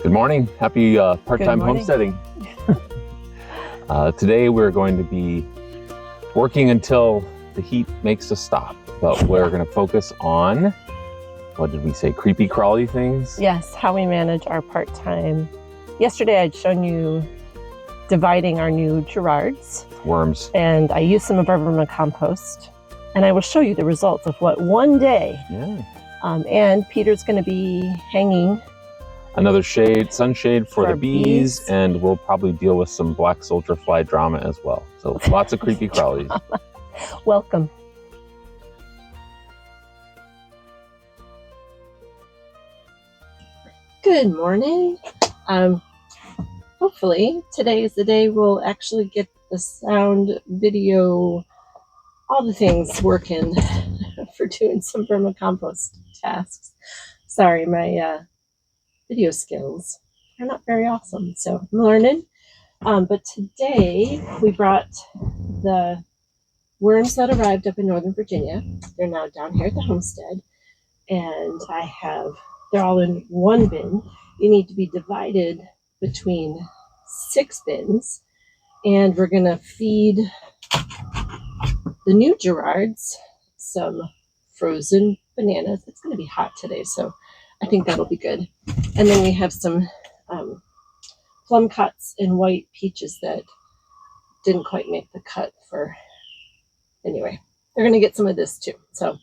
Good morning. Happy part-time homesteading. Today we're going to be working until the heat makes us stop, but we're going to focus on, what did we say, creepy-crawly things? Yes, how we manage our part-time. Yesterday I'd shown you dividing our new Gerards. Worms. And I used some of our vermicompost. And I will show you the results of what one day. Yeah. And Peter's going to be hanging another sunshade for the bees, and we'll probably deal with some black soldier fly drama as well. So lots of creepy crawlies. Welcome. Good morning. Hopefully today is the day we'll actually get the sound, video, all the things working for doing some vermicompost tasks. Sorry, my video skills are not very awesome, so I'm learning. But today we brought the worms that arrived up in Northern Virginia. They're now down here at the homestead, and they're all in one bin. You need to be divided between 6 bins, and we're gonna feed the new Gerards some frozen bananas. It's gonna be hot today, so I think that'll be good. And then we have some plum cuts and white peaches that didn't quite make the cut for, anyway, they're going to get some of this too. So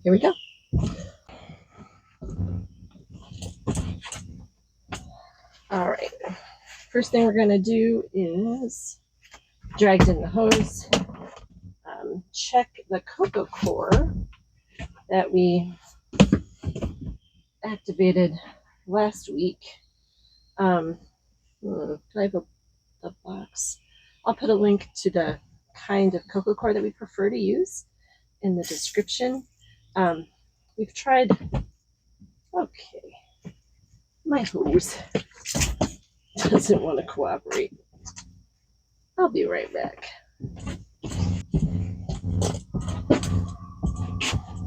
here we go. All right. First thing we're going to do is dragged in the hose, check the Coco Coir that we activated last week. Do I have a box? I'll put a link to the kind of Coco Coir that we prefer to use in the description. We've tried, okay, my hose doesn't want to cooperate. I'll be right back.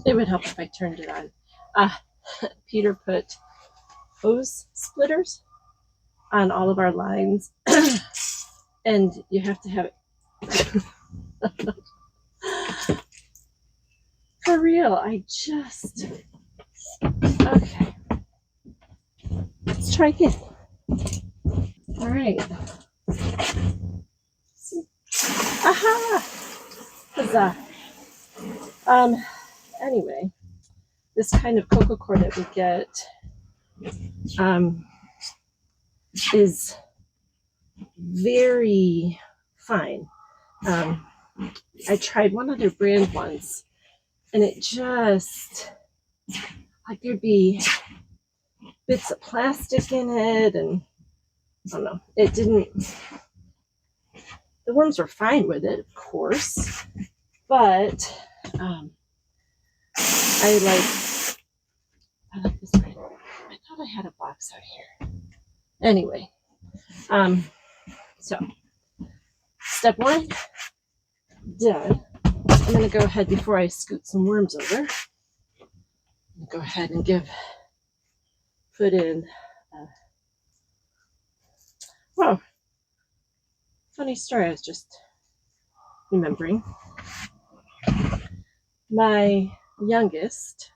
It would help if I turned it on. Peter put hose splitters on all of our lines, and you have to have it. For real, okay. Let's try again. All right. See? Aha! Huzzah. Anyway, this kind of Coco Coir that we get is very fine. I tried one other brand once, and it just, like, there'd be bits of plastic in it, and I don't know, it didn't, the worms were fine with it, of course, but I like this brand. I thought I had a box out here. Anyway, so step 1 done. I'm going to go ahead, before I scoot some worms over, go ahead and put in, wow, funny story, I was just remembering. My youngest,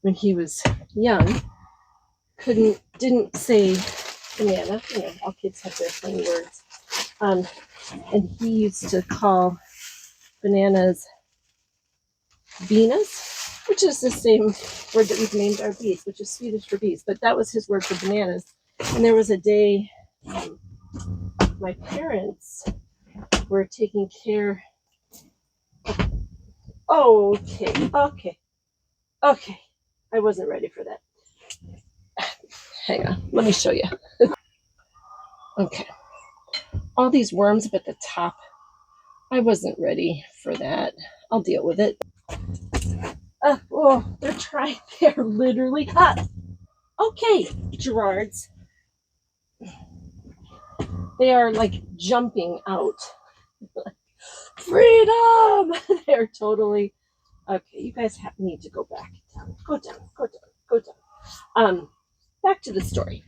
when he was young, didn't say banana. You know, all kids have their funny words. And he used to call bananas beanas, which is the same word that we've named our bees, which is Swedish for bees. But that was his word for bananas. And there was a day my parents were taking care of, okay. I wasn't ready for that. Hang on, let me show you. Okay. All these worms up at the top, I wasn't ready for that. I'll deal with it. They're literally hot. Okay, Gerards. They are like jumping out. Freedom! They're totally Okay, you guys need to go back down. Go down, go down, go down. Back to the story.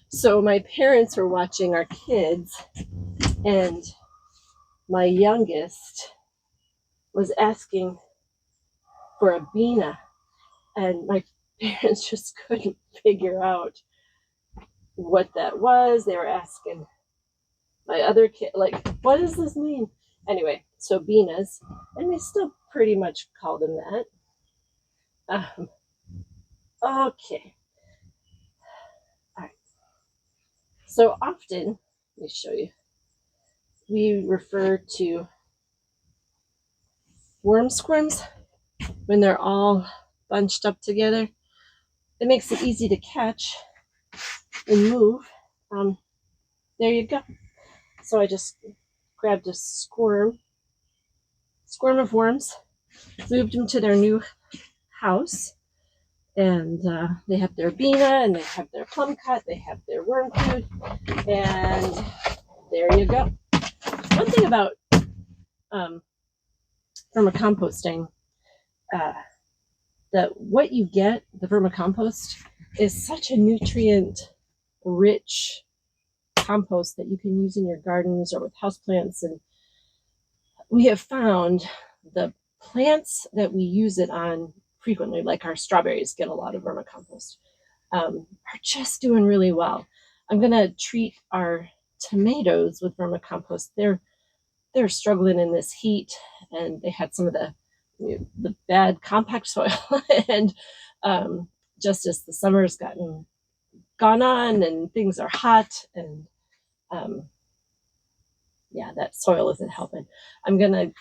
So my parents were watching our kids, and my youngest was asking for a Bina, and my parents just couldn't figure out what that was. They were asking my other kid, like, what does this mean? Anyway, so Binas, and we still pretty much call them that. Okay. All right. So often, let me show you, we refer to worm squirms when they're all bunched up together. It makes it easy to catch and move. There you go. So I just grabbed a squirm of worms, moved them to their new house, and they have their Bina, and they have their plum cut, they have their worm food, and there you go. One thing about vermicomposting, that what you get, the vermicompost, is such a nutrient-rich compost that you can use in your gardens or with houseplants. And we have found the plants that we use it on frequently, like our strawberries get a lot of vermicompost, are just doing really well. I'm going to treat our tomatoes with vermicompost. They're struggling in this heat, and they had some of the bad compact soil. And just as the summer's gone on and things are hot, and yeah, that soil isn't helping. I'm gonna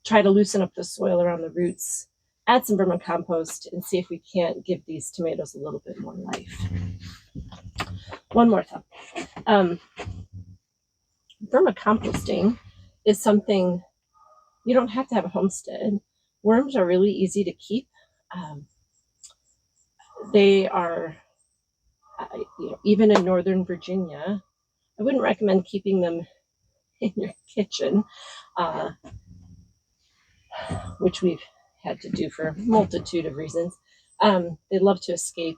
try to loosen up the soil around the roots, add some vermicompost, and see if we can't give these tomatoes a little bit more life. One more thing. Vermicomposting is something you don't have to have a homestead. Worms are really easy to keep. They are, even in Northern Virginia, I wouldn't recommend keeping them in your kitchen, which we've had to do for a multitude of reasons. They love to escape.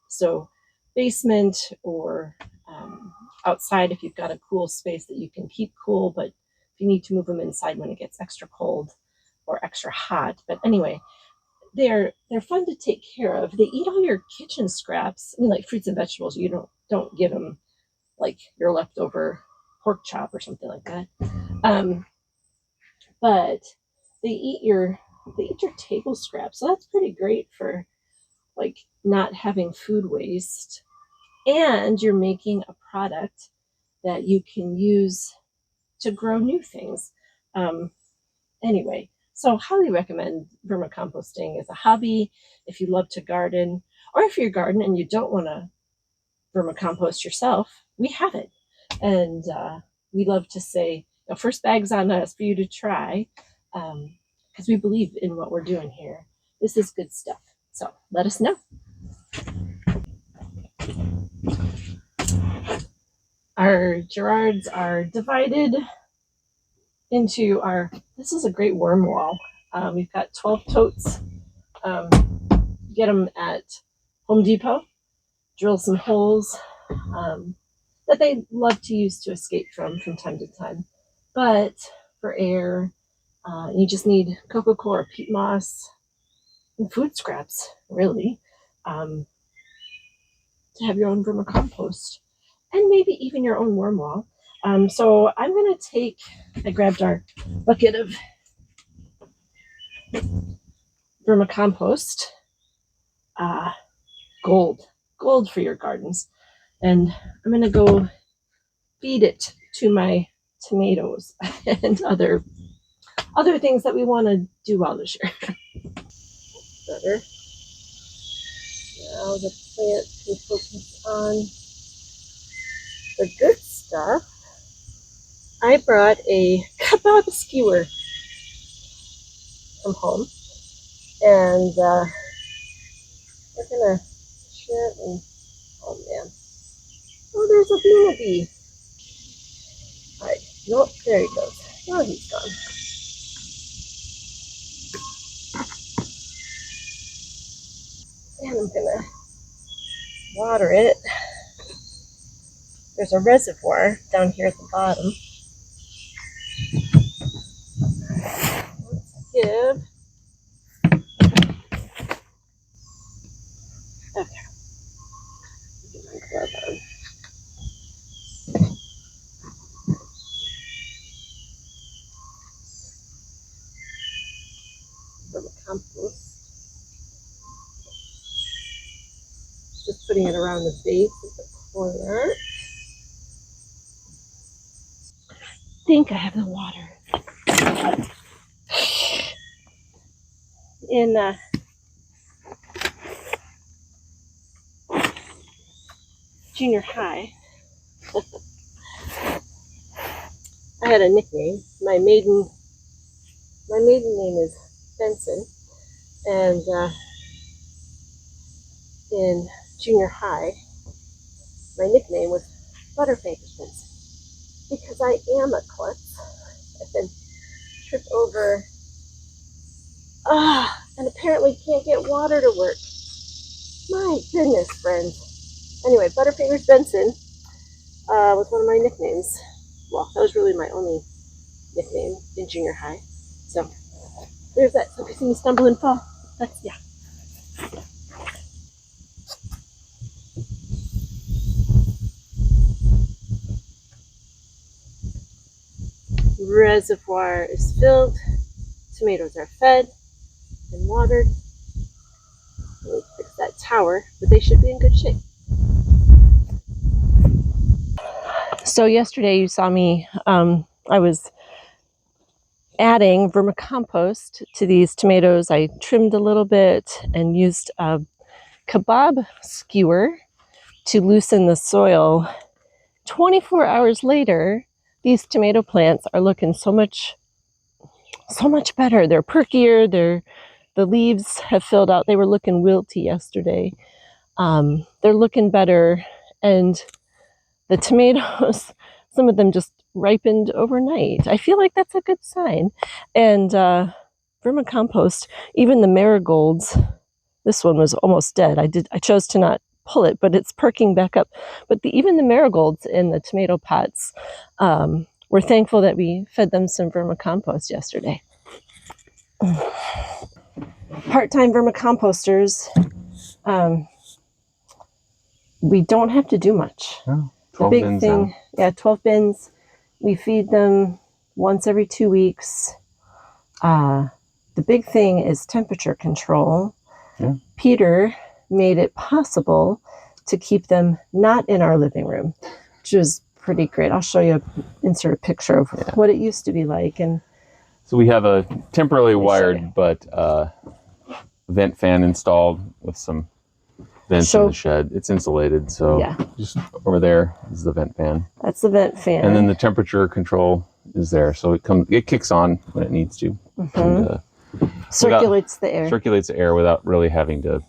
So basement or outside, if you've got a cool space that you can keep cool, but if you need to move them inside when it gets extra cold or extra hot. But anyway, they're fun to take care of. They eat all your kitchen scraps. I mean, like fruits and vegetables, you don't give them like your leftover pork chop or something like that. But they eat your table scraps. So that's pretty great for like not having food waste. And you're making a product that you can use to grow new things. Anyway, so highly recommend vermicomposting as a hobby if you love to garden, or if you garden and you don't want to vermicompost yourself, we have it. And we love to say, first bag's on us for you to try, because we believe in what we're doing here. This is good stuff. So let us know. Our Gerards are divided into this is a great worm wall. We've got 12 totes. Get them at Home Depot. Drill some holes that they love to use to escape from time to time. But for air, you just need Coco Coir, peat moss, and food scraps, really, to have your own vermicompost, and maybe even your own worm wall. So I'm going to I grabbed our bucket of vermicompost, gold for your gardens. And I'm going to go feed it to my tomatoes and other things that we want to do well this year. Better. Now the plant can focus on the good stuff. I brought a kebab skewer from home, and we're gonna share it. And oh man, there's a bee. All right, nope, there he goes. Oh, he's gone. I'm gonna water it. There's a reservoir down here at the bottom. Let's give. Okay. Get my glove on. Vermicompost. Just putting it around the base of the plant. I think I have the water. In junior high, I had a nickname. My maiden name is Benson, and in junior high, my nickname was Butterfingers Benson because I am a klutz and trip over. And apparently can't get water to work. My goodness, friends. Anyway, Butterfingers Benson was one of my nicknames. Well, that was really my only nickname in junior high. So there's that. So if you see me stumble and fall, that's, yeah. Reservoir is filled. Tomatoes are fed and watered. Let me fix that tower, but they should be in good shape. So yesterday you saw me, I was adding vermicompost to these tomatoes. I trimmed a little bit and used a kebab skewer to loosen the soil. 24 hours later, these tomato plants are looking so much better. They're perkier. The leaves have filled out. They were looking wilty yesterday. They're looking better, and the tomatoes, some of them just ripened overnight. I feel like that's a good sign. And vermicompost, even the marigolds, this one was almost dead. I chose to not pull it, but it's perking back up. But even the marigolds in the tomato pots, we're thankful that we fed them some vermicompost yesterday. Part-time vermicomposters, we don't have to do much. Oh, 12 the big bins thing, now. yeah, 12 bins. We feed them once every 2 weeks. The big thing is temperature control. Yeah. Peter made it possible to keep them not in our living room, which was pretty great. I'll show you, insert a picture of what it used to be like. And so we have a temporarily wired but vent fan installed with some vents in the shed. It's insulated, so just over there is the vent fan. That's the vent fan. And then the temperature control is there, so it kicks on when it needs to. And, circulates the air. Circulates the air without really having to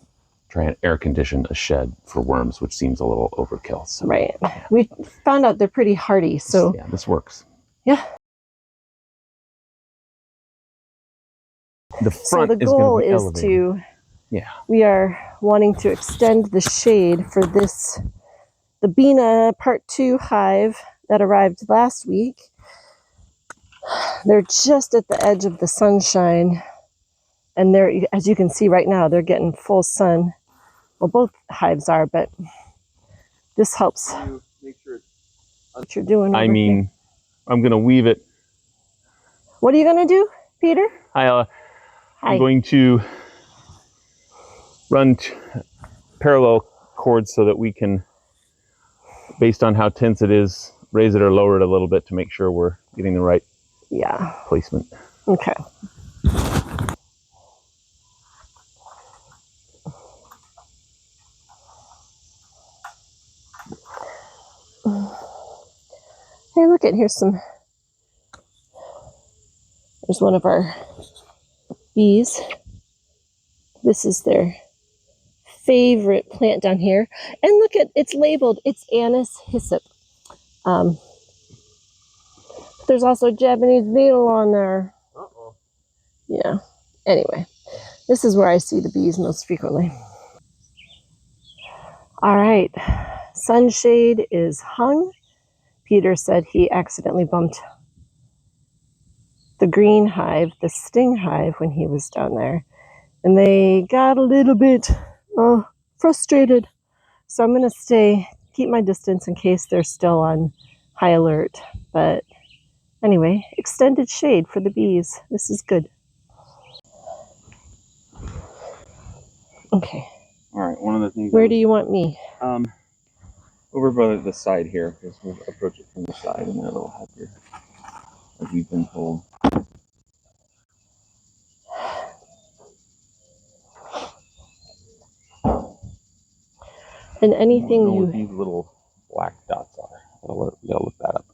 try and air condition a shed for worms, which seems a little overkill. So. Right. We found out they're pretty hardy, so yeah, this works. Yeah. The front so the goal is elevated. to. Yeah. We are wanting to extend the shade for the Bina Part 2 hive that arrived last week. They're just at the edge of the sunshine, and they're, as you can see right now, they're getting full sun. Well, both hives are, but this helps. Make sure what you're doing. I mean, I'm going to weave it. What are you going to do, Peter? Hi. I'm going to run parallel cords so that we can, based on how tense it is, raise it or lower it a little bit to make sure we're getting the right placement. Okay. Hey, look at here's one of our bees. This is their favorite plant down here. And look at, it's labeled, it's Anise hyssop. There's also Japanese beetle on there. Yeah. Anyway, this is where I see the bees most frequently. All right, sunshade is hung. Peter said he accidentally bumped the green hive, the sting hive, when he was down there. And they got a little bit frustrated. So I'm going to keep my distance in case they're still on high alert. But anyway, extended shade for the bees. This is good. Okay. All right, one of the things. Where do you want me? Over by the side here, because we'll approach it from the side and they're a little happier, as we've been told. And anything I don't know what these little black dots are. We gotta look that up.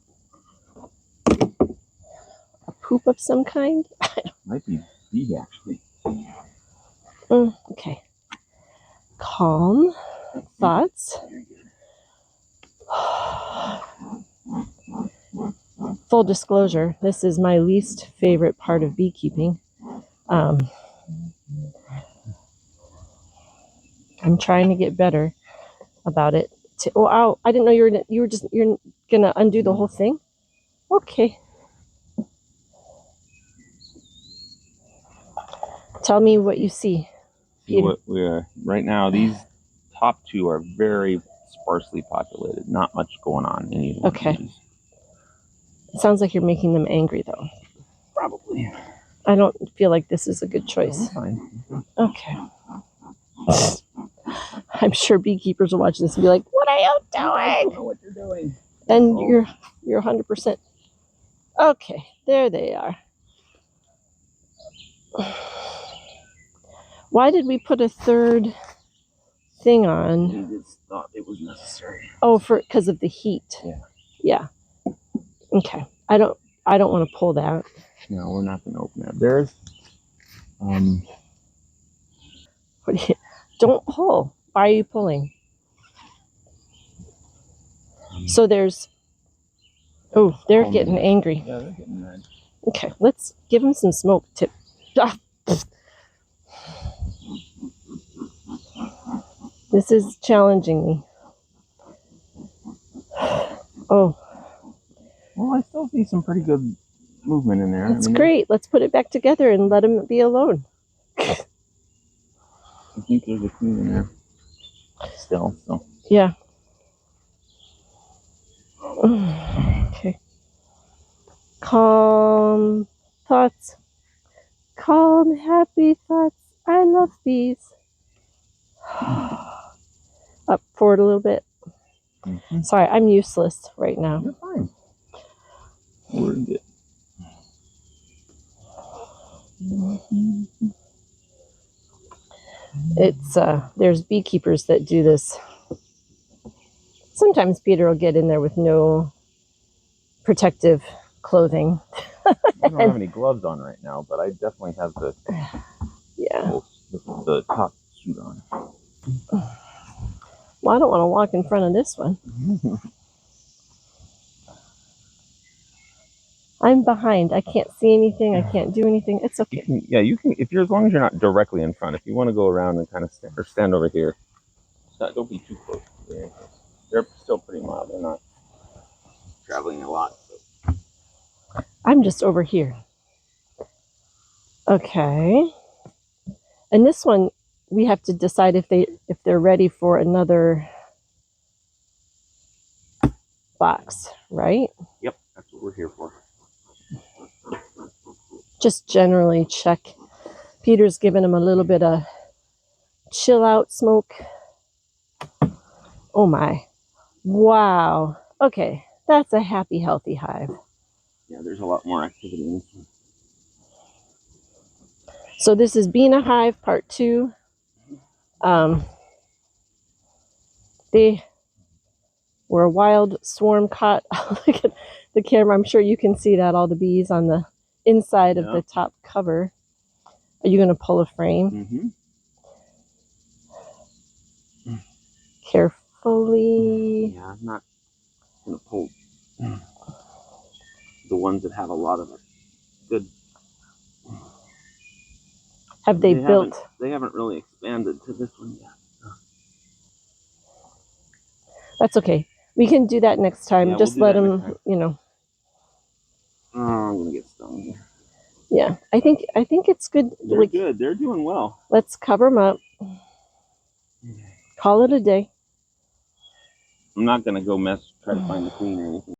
A poop of some kind? Might be bee, actually. Okay. Calm thoughts. Full disclosure, this is my least favorite part of beekeeping. I'm trying to get better about it. Oh, I didn't know you're gonna undo the whole thing. Okay. Tell me what you see. What right now, these top two are very sparsely populated. Not much going on in either. Okay. It sounds like you're making them angry, though. Probably. I don't feel like this is a good choice. Fine. Okay. I'm sure beekeepers will watch this and be like, "What are you doing?" I don't know what you're doing. And you're 100%. Okay, there they are. Why did we put a third thing on? We just thought it was necessary. Oh, because of the heat. Yeah. Okay. I don't want to pull that. No, we're not going to open that. There's don't pull. Why are you pulling? So there's. Oh, they're getting angry. Yeah, they're getting mad. Okay, let's give them some smoke. This is challenging me. Oh. Well, I still see some pretty good movement in there. That's great. Let's put it back together and let them be alone. I think there's a queen in there still. So. Yeah. Okay. Calm thoughts. Calm, happy thoughts. I love bees. Up forward a little bit. Mm-hmm. Sorry, I'm useless right now. You're fine. We're good. It's there's beekeepers that do this. Sometimes Peter will get in there with no protective clothing. I don't have any gloves on right now, but I definitely have the the top suit on. Well, I don't want to walk in front of this one. I'm behind. I can't see anything. I can't do anything. It's okay. You can. As long as you're not directly in front. If you want to go around and kind of stand over here, don't be too close. They're still pretty mild. They're not traveling a lot. So. I'm just over here. Okay. And this one, we have to decide if they're ready for another box, right? Yep, that's what we're here for. Just generally check. Peter's giving him a little bit of chill out smoke. Oh my. Wow. Okay, that's a happy, healthy hive. Yeah, there's a lot more activity in this one. So this is Being a Hive Part 2. They were a wild swarm caught. Look at the camera. I'm sure you can see that, all the bees on the inside of the top cover. Are you going to pull a frame? Mm-hmm. Carefully. Yeah, I'm not going to pull the ones that have a lot of it. Good. Have they built? They haven't really expanded to this one yet. That's okay. We can do that next time. Yeah, just let them, you know. Oh, I'm gonna get stung here. Yeah, I think it's good. They're good. They're doing well. Let's cover them up. Call it a day. I'm not gonna go try to find the queen or anything.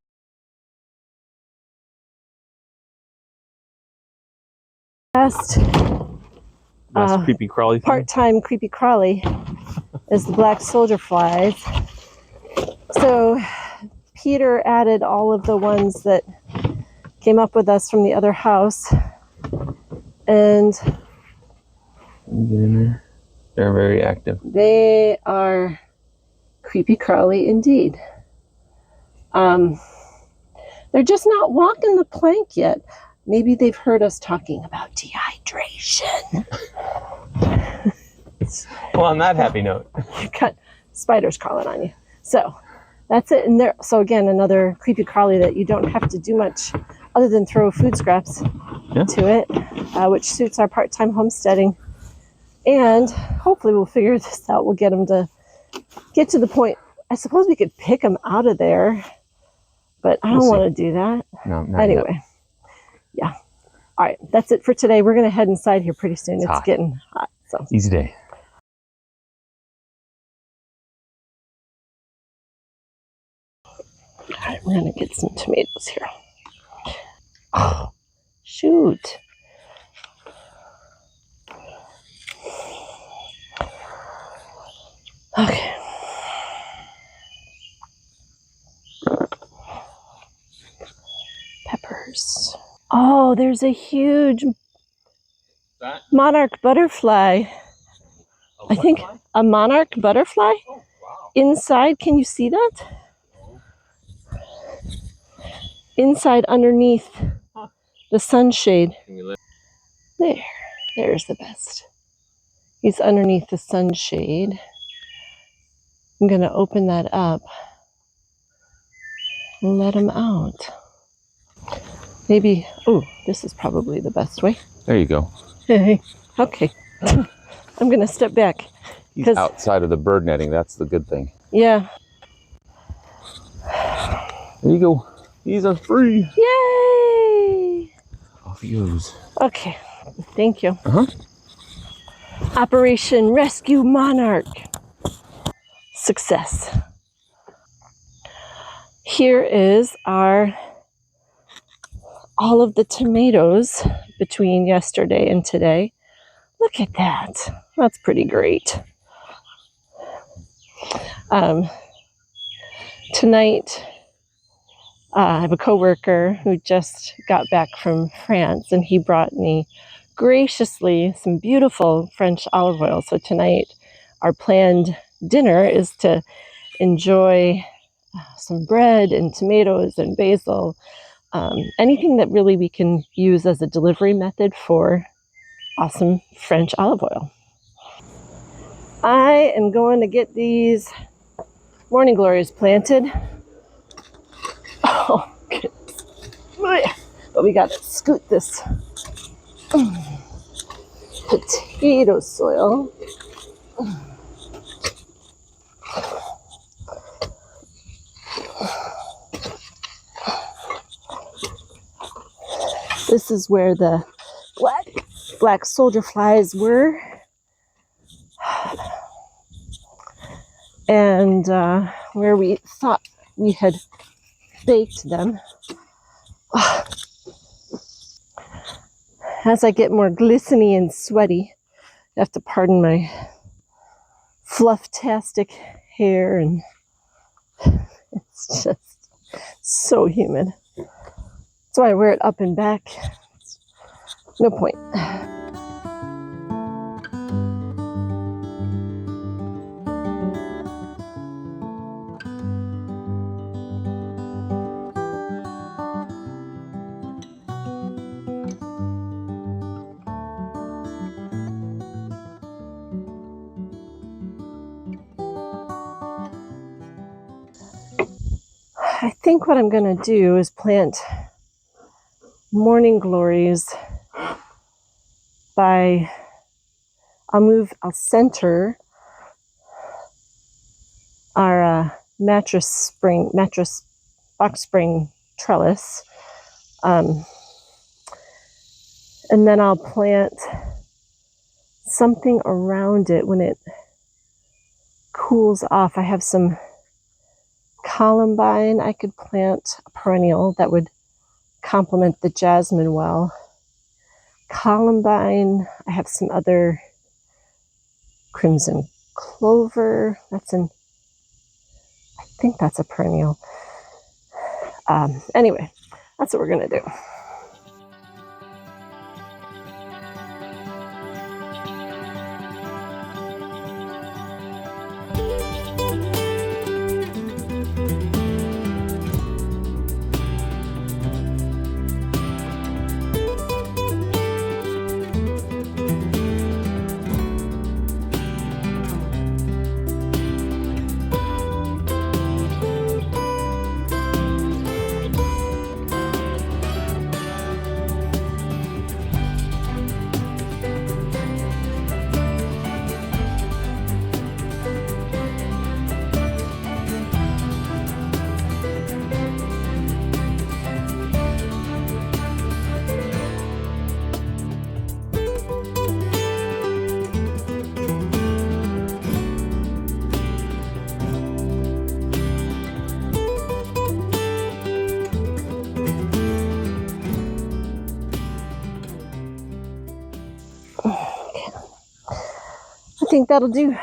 Last Creepy-Crawly. Part-time Creepy-Crawly is the black soldier flies. So Peter added all of the ones that came up with us from the other house, and Get in there. They're very active. they are Creepy-Crawly indeed. They're just not walking the plank yet. Maybe they've heard us talking about dehydration. Well, on that happy note, You got spiders crawling on you. So that's it. And there. So again, another Creepy-Crawly that you don't have to do much other than throw food scraps to it, which suits our part-time homesteading. And hopefully we'll figure this out. We'll get them to get to the point. I suppose we could pick them out of there, but I don't want to do that. No, not anyway. Yet. Yeah. All right. That's it for today. We're going to head inside here pretty soon. It's getting hot. So easy day. All right, we're going to get some tomatoes here. Oh, shoot. Okay. Peppers. Oh, there's a huge monarch butterfly. I think a monarch butterfly. Oh, wow. Inside, can you see that? Inside, underneath the sunshade. There's the best. He's underneath the sunshade. I'm going to open that up and let him out. Maybe, oh, this is probably the best way. There you go. Hey, okay. I'm going to step back. He's outside of the bird netting. That's the good thing. Yeah. There you go. He's free. Yay! Off he goes. Okay. Thank you. Operation Rescue Monarch. Success. Here is all of the tomatoes between yesterday and today. Look at that. That's pretty great. Tonight, I have a coworker who just got back from France, and he brought me graciously some beautiful French olive oil. So tonight, our planned dinner is to enjoy some bread and tomatoes and basil, anything that really we can use as a delivery method for awesome French olive oil. I am going to get these morning glories planted. Oh, goodness. But we got to scoot this potato soil. This is where the black soldier flies were. And where we thought we had baked them. As I get more glistening and sweaty, you have to pardon my fluff-tastic hair, and it's just so humid. That's why I wear it up and back. No point. I think what I'm going to do is plant morning glories I'll center our mattress box spring trellis. And then I'll plant something around it when it cools off. I have some columbine. I could plant a perennial that would complement the jasmine well. Columbine. I have some other crimson clover. I think that's a perennial. Anyway, that's what we're gonna do. I think that'll do.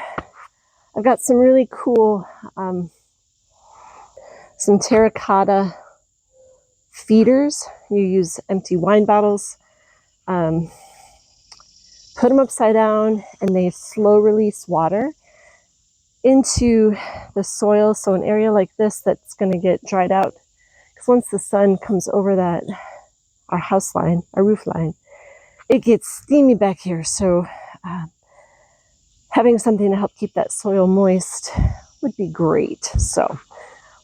I've got some really cool, some terracotta feeders. You use empty wine bottles, put them upside down, and they slow release water into the soil. So an area like this that's going to get dried out, because once the sun comes over that, our house line, our roof line, it gets steamy back here. So having something to help keep that soil moist would be great. So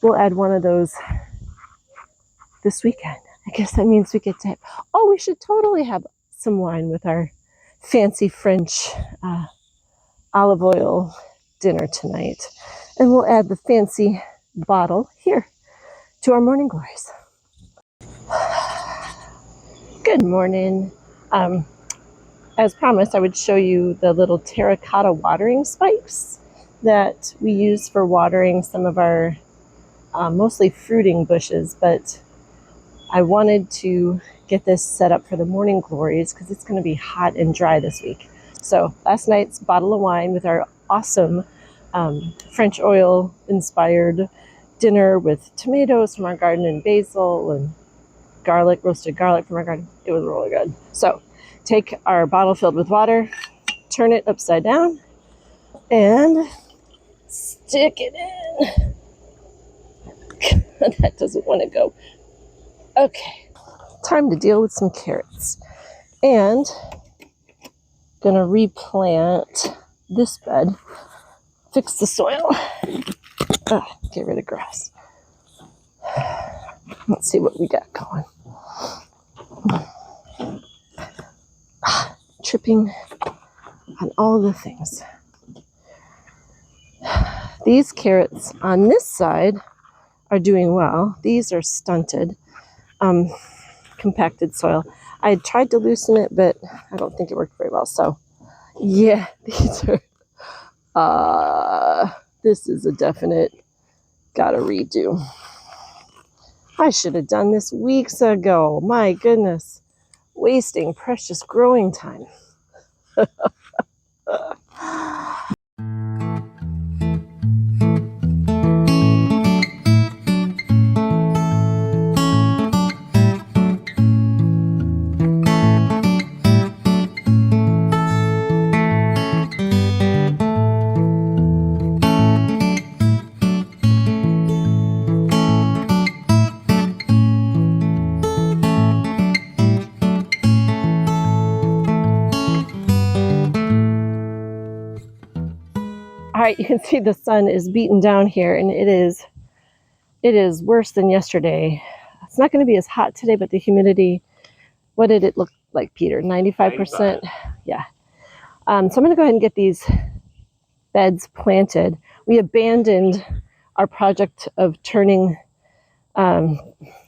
we'll add one of those this weekend. I guess that means we get to have, oh, we should totally have some wine with our fancy French olive oil dinner tonight. And we'll add the fancy bottle here to our morning glories. Good morning. As promised, I would show you the little terracotta watering spikes that we use for watering some of our mostly fruiting bushes, but I wanted to get this set up for the morning glories because it's going to be hot and dry this week. So last night's bottle of wine with our awesome French oil inspired dinner with tomatoes from our garden and basil and garlic, roasted garlic from our garden. It was really good. So take our bottle filled with water, turn it upside down, and stick it in. That doesn't want to go. Okay, time to deal with some carrots. And gonna replant this bed, fix the soil, get rid of grass. Let's see what we got going. Tripping on all the things. These carrots on this side are doing well. These are stunted, compacted soil. I tried to loosen it, but I don't think it worked very well. So yeah, these are, this is a definite gotta redo. I should have done this weeks ago. My goodness, wasting precious growing time. All right, you can see the sun is beaten down here, and it is worse than yesterday. It's not going to be as hot today, but the humidity, what did it look like, Peter? 95%? Yeah. So I'm going to go ahead and get these beds planted. We abandoned our project of turning prepping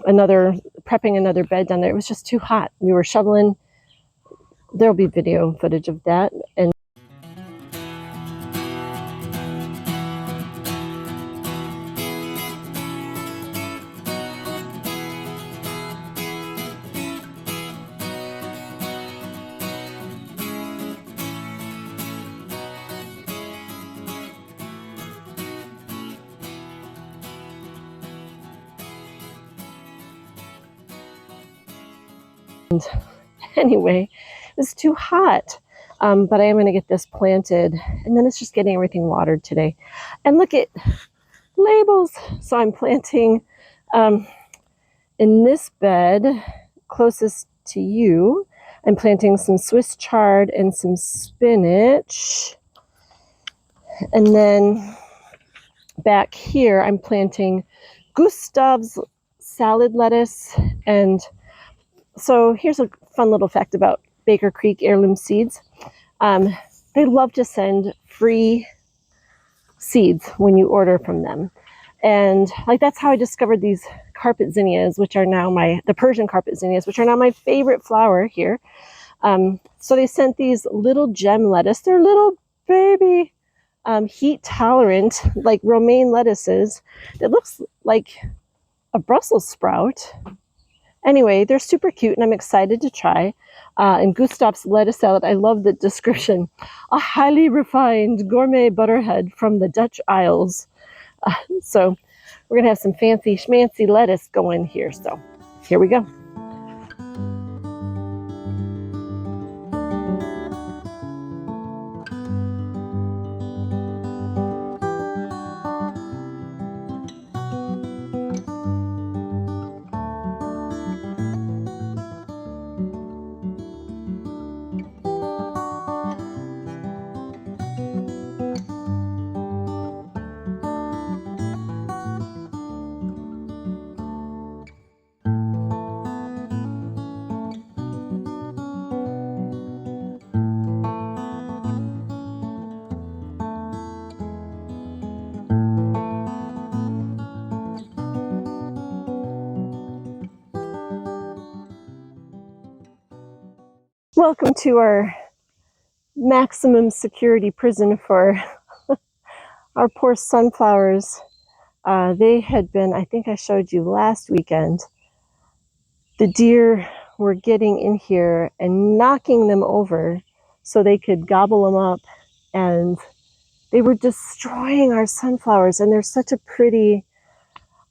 another bed down there. It was just too hot. We were shoveling. There'll be video footage of that. And anyway, it was too hot. But I am going to get this planted, and then it's just getting everything watered today. And look at labels. So I'm planting in this bed closest to you. I'm planting some Swiss chard and some spinach. And then back here, I'm planting Gustav's salad lettuce. And so here's a fun little fact about Baker Creek Heirloom Seeds. They love to send free seeds when you order from them. And like that's how I discovered these carpet zinnias, which are now the Persian carpet zinnias, which are now my favorite flower here. So they sent these little gem lettuce. They're little baby heat tolerant, like romaine lettuces. That looks like a Brussels sprout. Anyway, they're super cute, and I'm excited to try. And Gustav's lettuce salad, I love the description. A highly refined gourmet butterhead from the Dutch Isles. So we're going to have some fancy schmancy lettuce going here. So here we go. Welcome to our maximum security prison for our poor sunflowers. They had been, I think I showed you last weekend, the deer were getting in here and knocking them over so they could gobble them up, and they were destroying our sunflowers. And they're such a pretty,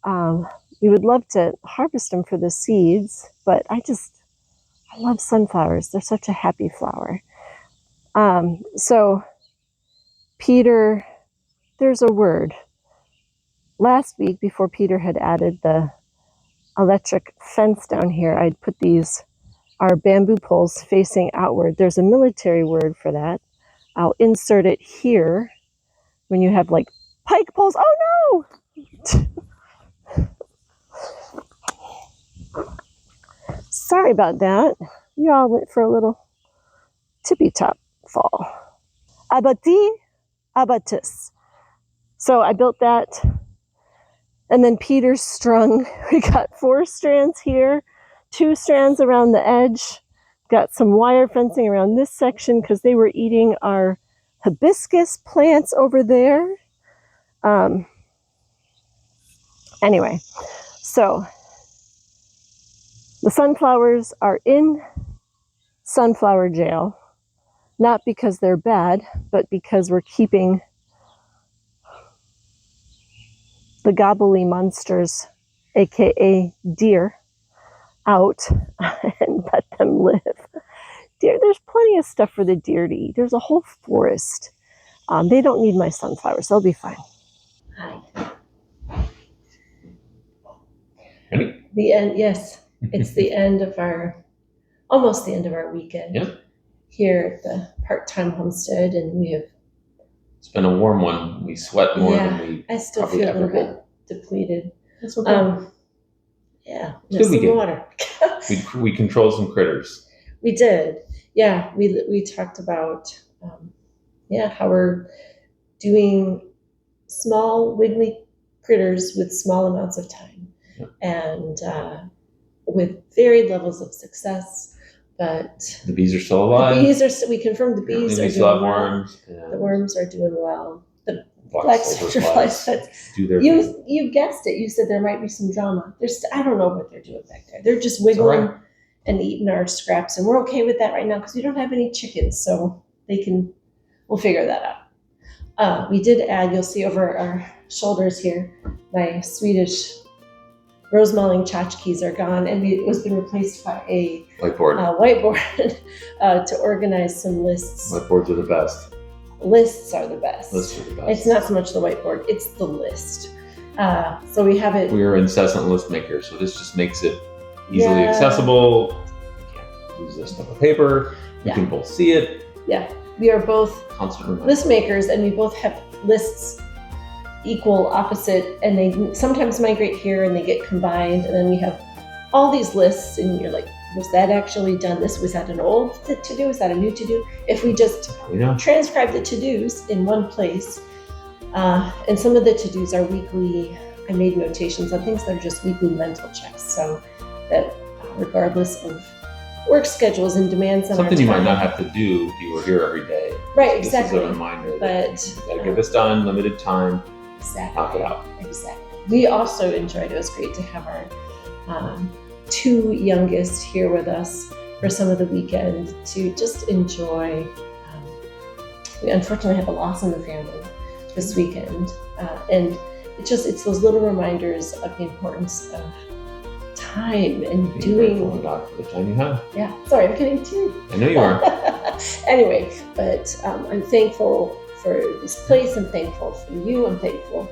we would love to harvest them for the seeds, but I love sunflowers. They're such a happy flower. So Peter, there's a word. Last week, before Peter had added the electric fence down here, I'd put our bamboo poles facing outward. There's a military word for that. I'll insert it here when you have like pike poles. Oh no! Sorry about that. You all went for a little tippy top fall. Abati, abatis. So I built that. And then Peter strung. We got 4 strands here, 2 strands around the edge. Got some wire fencing around this section because they were eating our hibiscus plants over there. Anyway, so the sunflowers are in sunflower jail, not because they're bad, but because we're keeping the gobbly monsters, aka deer, out and let them live. Deer, there's plenty of stuff for the deer to eat. There's a whole forest. They don't need my sunflowers. They'll be fine. Hi. The end, yes. It's the end of almost the end of our weekend here at the part-time homestead, and we have. It's been a warm one. We sweat more than we. I still feel a little bit depleted. That's okay. Just some water. we controlled some critters. We did. Yeah, we talked about how we're doing small wiggly critters with small amounts of time, Yep. and with varied levels of success. But the bees are still alive. We confirmed the bees are doing well. The worms are doing well. The black soldier flies do their you guessed it. You said there might be some drama. I don't know what they're doing back there. They're just wiggling and eating our scraps, and we're okay with that right now because we don't have any chickens, so we'll figure that out. We did add, you'll see over our shoulders here, my Swedish rose-mulling tchotchkes are gone, and it was been replaced by a whiteboard to organize some lists. Whiteboards are the best. Lists are the best. Lists are the best. It's not so much the whiteboard, it's the list. So we have it. We are incessant list makers, so this just makes it easily accessible. You can't use this stuff of paper. You can both see it. Yeah, we are both list makers, and we both have lists equal, opposite, and they sometimes migrate here and they get combined, and then we have all these lists, and you're like, was that actually done? Was that an old to-do? Is that a new to-do? If we just transcribe the to-dos in one place, and some of the to-dos are weekly, I made notations on things that are just weekly mental checks, so that regardless of work schedules and demands on something you might not have to do if you were here every day. Right, exactly. This is a reminder that you gotta get this done, limited time. Exactly. Knock it out. Exactly. We also enjoyed, it was great to have our two youngest here with us for some of the weekend to just enjoy. We unfortunately had a loss in the family this weekend. And it's those little reminders of the importance of time and doing. God for the time you have. Yeah. Sorry, I'm getting teary. I know you are. Anyway, but I'm thankful for this place. I'm thankful for you. I'm thankful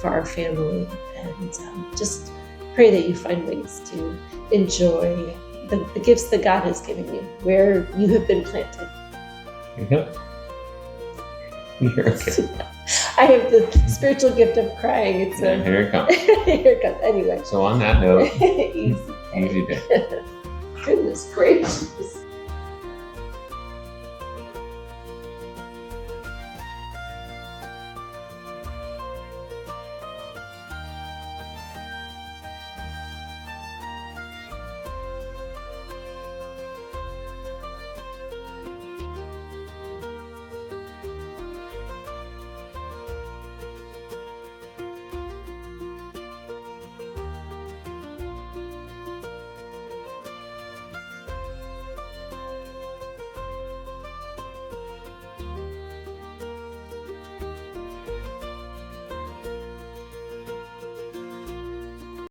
for our family, and just pray that you find ways to enjoy the gifts that God has given you, where you have been planted. Yep. You're okay. I have the spiritual gift of crying. Here it comes. Here it comes. Anyway. So on that note, easy day. Goodness gracious.